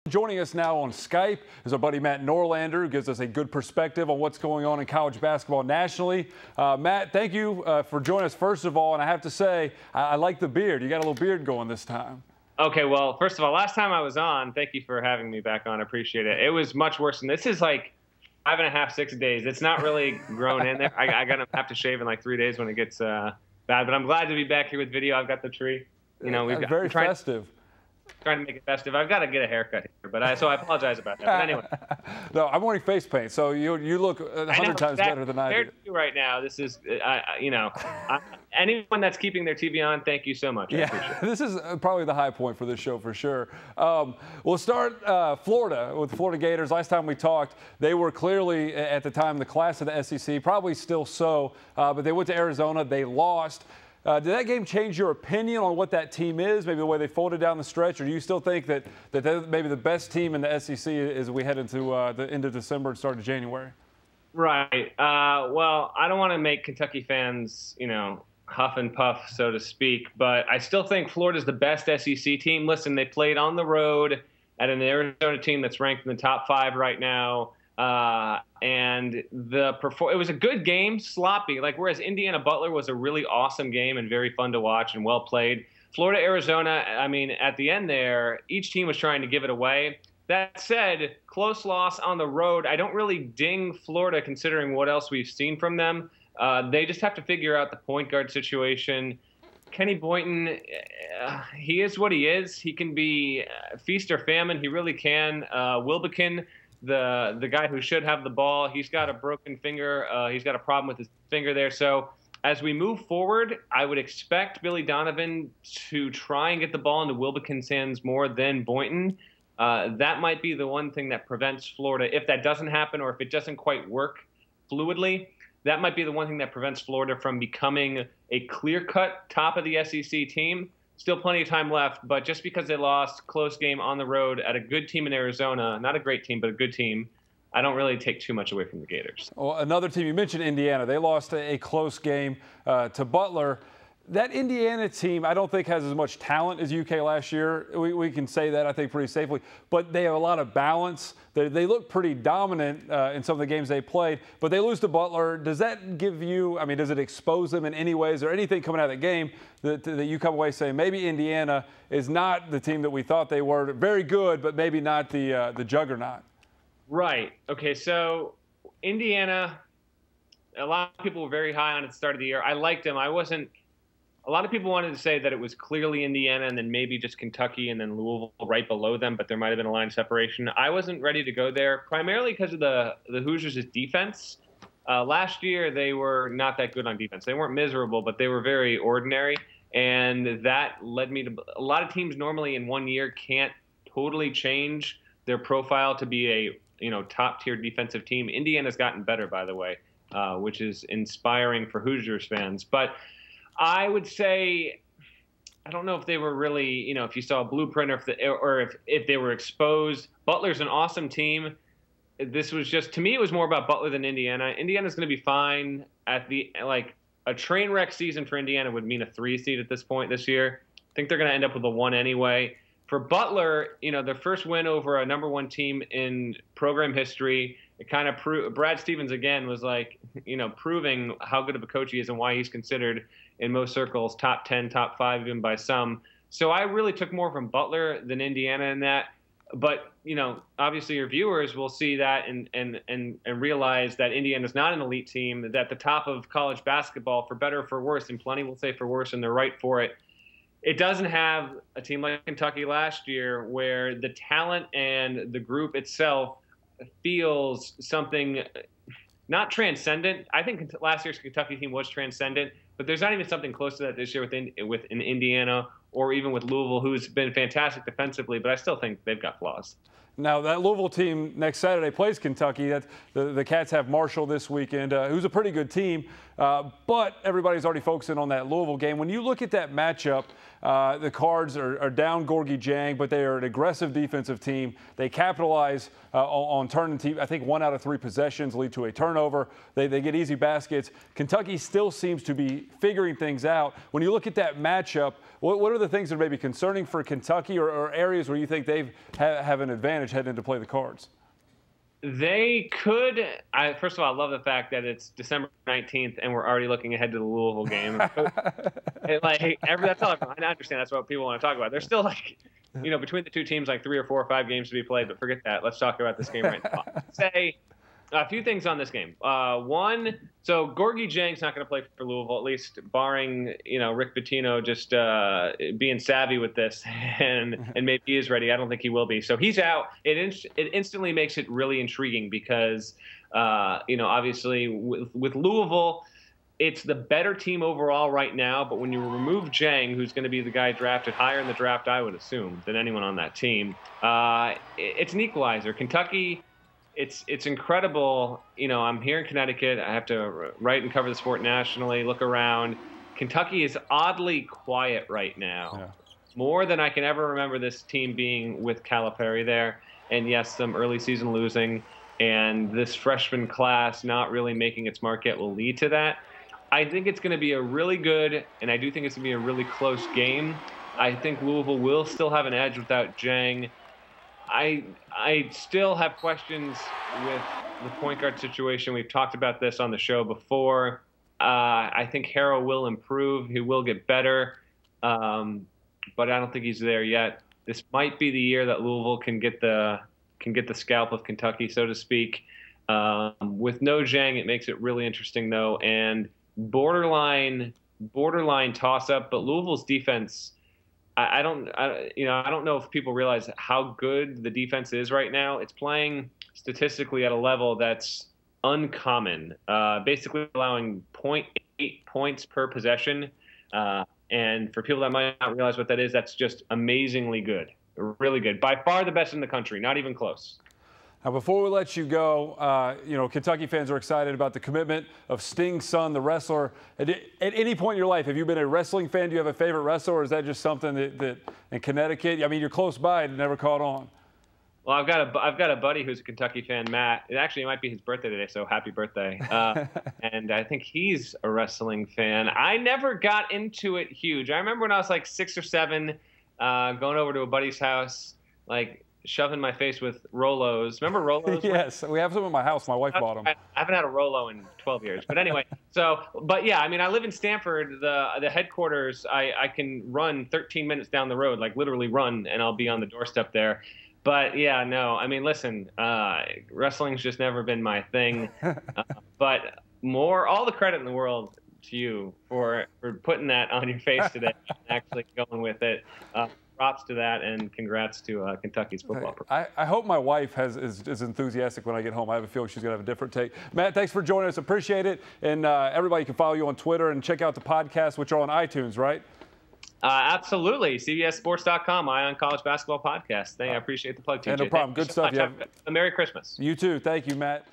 Joining us now on Skype is our buddy Matt Norlander, who gives us a good perspective on what's going on in college basketball nationally. Matt, thank you for joining us, first of all. And I have to say, I like the beard. You got a little beard going this time. Okay, well, first of all, last time I was on, thank you for having me back on. I appreciate it. It was much worse than this. Is like 5.5, 6 days. It's not really grown in there. I gotta have to shave in like 3 days when it gets bad. But I'm glad to be back here with video. I've got the tree. You know, we've got very festive. Trying to make it festive. I've got to get a haircut here, but so I apologize about that. But anyway. No, I'm wearing face paint, so you look 100 times better than I do. Right now, this is, anyone that's keeping their TV on, thank you so much. Yeah, this is probably the high point for this show for sure. We'll start Florida with the Florida Gators. Last time we talked, they were clearly at the time the class of the SEC, probably still so, but they went to Arizona. They lost. Did that game change your opinion on what that team is, maybe the way they folded down the stretch, or do you still think that they're maybe the best team in the SEC as we head into the end of December and start of January? Right. Well, I don't want to make Kentucky fans, huff and puff, so to speak, but I still think Florida's the best SEC team. Listen, they played on the road at an Arizona team that's ranked in the top 5 right now. And it was a good game, sloppy. Like whereas Indiana Butler was a really awesome game and very fun to watch and well played. Florida Arizona, I mean, at the end there, each team was trying to give it away. That said, close loss on the road. I don't really ding Florida considering what else we've seen from them. They just have to figure out the point guard situation. Kenny Boynton, he is what he is. He can be feast or famine. He really can. Wilbekin, the guy who should have the ball, he's got a broken finger. He's got a problem with his finger there. So as we move forward, I would expect Billy Donovan to try and get the ball into Wilbekin's hands more than Boynton. That might be the one thing that prevents Florida. If that doesn't happen or if it doesn't quite work fluidly, that might be the one thing that prevents Florida from becoming a clear-cut top of the SEC team. Still plenty of time left, but just because they lost close game on the road at a good team in Arizona, not a great team, but a good team, I don't really take too much away from the Gators. Well, another team, you mentioned Indiana. They lost a close game to Butler. That Indiana team, I don't think has as much talent as UK last year. We can say that, I think, pretty safely. But they have a lot of balance. They look pretty dominant in some of the games they played. But they lose to Butler. Does that give you, I mean, does it expose them in any ways? Or anything coming out of the game that you come away saying maybe Indiana is not the team that we thought they were? Very good, but maybe not the juggernaut. Right. Okay, so Indiana, a lot of people were very high on at the start of the year. I liked them. I wasn't. A lot of people wanted to say that it was clearly Indiana and then maybe just Kentucky and then Louisville right below them, but there might have been a line separation. I wasn't ready to go there, primarily because of the Hoosiers' defense. Last year, they were not that good on defense. They weren't miserable, but they were very ordinary, and that led me to – a lot of teams normally in 1 year can't totally change their profile to be a top-tier defensive team. Indiana's gotten better, by the way, which is inspiring for Hoosiers fans. But – I would say, I don't know if they were really, if you saw a blueprint or if they were exposed. Butler's an awesome team. This was just, to me, it was more about Butler than Indiana. Indiana's going to be fine at a train wreck season for Indiana would mean a 3 seed at this point this year. I think they're going to end up with a 1 anyway. For Butler, their first win over a #1 team in program history, it kind of proved. Brad Stevens again was proving how good of a coach he is and why he's considered in most circles top 10, top 5, even by some. So I really took more from Butler than Indiana in that. But obviously your viewers will see that and realize that Indiana's not an elite team. That the top of college basketball, for better or for worse, and plenty will say for worse, and they're right for it. It doesn't have a team like Kentucky last year where the talent and the group itself feels something not transcendent. I think last year's Kentucky team was transcendent, but there's not even something close to that this year with Indiana or even with Louisville, who's been fantastic defensively, but I still think they've got flaws. Now, that Louisville team next Saturday plays Kentucky. The Cats have Marshall this weekend, who's a pretty good team. But everybody's already focusing on that Louisville game. When you look at that matchup, the Cards are down Gorgie Jang, but they are an aggressive defensive team. They capitalize on turning team. I think 1 out of 3 possessions lead to a turnover. They get easy baskets. Kentucky still seems to be figuring things out. When you look at that matchup, what are the things that are maybe concerning for Kentucky, or areas where you think they have an advantage heading into play the Cards? They could. First of all, I love the fact that it's December 19th and we're already looking ahead to the Louisville game. That's all. I understand that's what people want to talk about. There's still between the two teams, 3 or 4 or 5 games to be played. But forget that. Let's talk about this game right now. Say a few things on this game. One, so Gorgie Jang's not going to play for Louisville, at least barring Rick Pitino just being savvy with this, and maybe he is ready. I don't think he will be. So he's out. It instantly makes it really intriguing because obviously with Louisville, it's the better team overall right now. But when you remove Jang, who's going to be the guy drafted higher in the draft, I would assume, than anyone on that team, it's an equalizer. Kentucky. It's incredible. I'm here in Connecticut. I have to write and cover the sport nationally, look around. Kentucky is oddly quiet right now, more than I can ever remember this team being with Calipari there. And yes, some early season losing, and this freshman class not really making its mark yet will lead to that. I think it's going to be a really good, and I do think it's going to be a really close game. I think Louisville will still have an edge without Jang. I still have questions with the point guard situation. We've talked about this on the show before. I think Harrow will improve. He will get better, but I don't think he's there yet. This might be the year that Louisville can get the scalp of Kentucky, so to speak. With no Jang, it makes it really interesting, though, and borderline toss-up. But Louisville's defense. I don't know if people realize how good the defense is right now. It's playing statistically at a level that's uncommon, basically allowing 0.8 points per possession. And for people that might not realize what that is, that's just amazingly good, really good. By far the best in the country, not even close. Now, before we let you go, Kentucky fans are excited about the commitment of Sting's son, the wrestler. At any point in your life, have you been a wrestling fan? Do you have a favorite wrestler, or is that just something that in Connecticut? I mean, you're close by, it never caught on. Well, I've got a buddy who's a Kentucky fan, Matt. It might be his birthday today, so happy birthday. And I think he's a wrestling fan. I never got into it huge. I remember when I was 6 or 7, going over to a buddy's house, shoving my face with Rolos. Remember Rolos? Yes, we have some in my house. My wife bought them. I haven't had a Rolo in 12 years. But anyway, but yeah, I mean, I live in Stamford. The headquarters, I can run 13 minutes down the road, literally run, and I'll be on the doorstep there. But yeah, no, I mean, listen, wrestling's just never been my thing. But all the credit in the world to you for putting that on your face today and actually going with it. Props to that, and congrats to Kentucky's football program. I hope my wife is enthusiastic when I get home. I have a feeling she's going to have a different take. Matt, thanks for joining us. Appreciate it. And everybody can follow you on Twitter and check out the podcast, which are on iTunes, right? Absolutely. CBSSports.com, Eye on College Basketball Podcast. I appreciate the plug, TJ. No problem. Good stuff. A Merry Christmas. You too. Thank you, Matt.